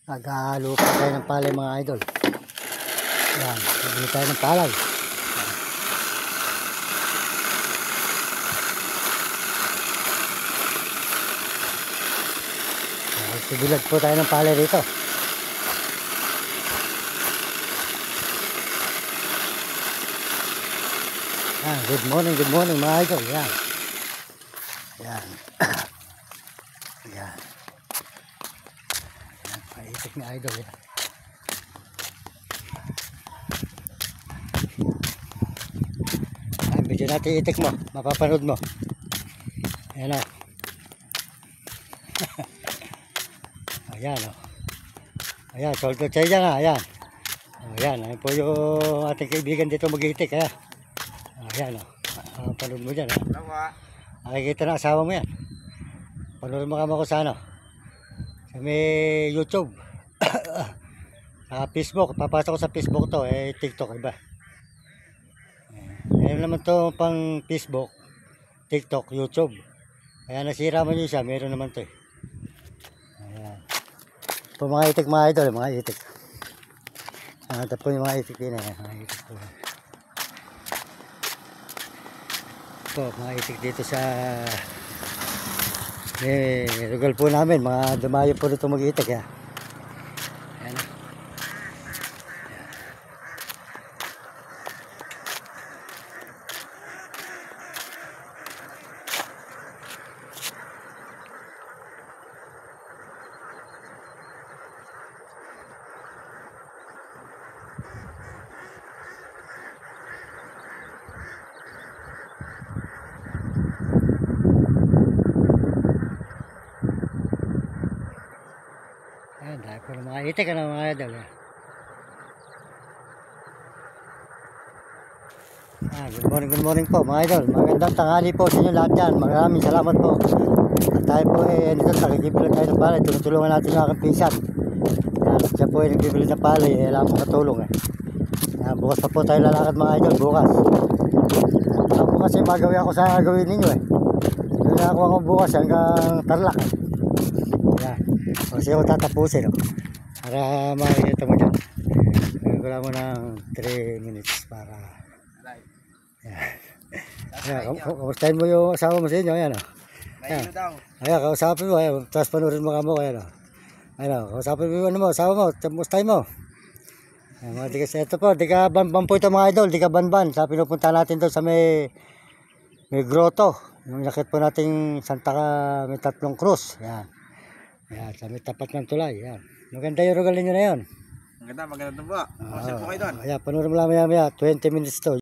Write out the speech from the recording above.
Naghahalo pa tayo ng palay mga idol. Yan, bibili tayo ng palay. Sibilad po tayo ng palay rito. Yan, good morning mga idol. Yan. Yan. Yan. Yan, paitik ni idol yan. Yan, video natin itik mo, mapapanood mo. Ayan o. Ayan o. Ayan, soldo tayo dyan ha. Ayan. Ayan, ayan po yung ating kaibigan dito mag-itik ha. Ayan o. Panood mo dyan ha. Nakikita na asawa mo yan. Panood mo kama ko sa ano. Sa may YouTube. Sa Facebook. Papasok ko sa Facebook to. TikTok iba. Meron naman to pang Facebook, TikTok, YouTube. Kaya nasira mo yun siya. Meron naman to eh. Ayan. Po mga itik mga idol. Mga itik. Ito po yung mga itik din eh. Mga itik po. Po, mga itik dito sa lugar po namin. Mga dumayo po dito mag-itik ya. Ayan. Ayan, dahil po ng mga itik na mga idol. Good morning po mga idol. Magandang tanghali po sa inyo lahat yan. Maraming salamat po. At tayo po nito, nakikibilan tayo ng palay. Tinutulungan natin yung aking pinsan. Ayan, siya po nagbibili ng palay. Alam po katulong eh. Ayan, bukas pa po tayo lalakad mga idol. Bukas. Ako kasi magawin ako sa gawin ninyo eh. Doon na ako bukas hanggang Tarlac eh. Ayan. Kasi ako tatapusin para makikita mo dyan. Wala mo ng 3 minutes para kamustahin mo yung asawa mo sa inyo. Ayan o. Ayan, kausapin mo. Ayan, tapos panurin mo ka mo. Ayan o. Ayan o, kausapin mo yung asawa mo. Kamustahin mo. Ayan, mga dikas. Ito po, di ka banban po ito mga idol. Di ka banban. Sa pinupunta natin doon sa may grotto. Yung nakit po nating may 3 krus. Ayan. Ayan, sa may tapat ng tulay. Ayan. Maganda yung rugal ninyo na yun. Maganda po. Pasok po kayo doon. Ayan, panurin mo lang maya 20 minutes to.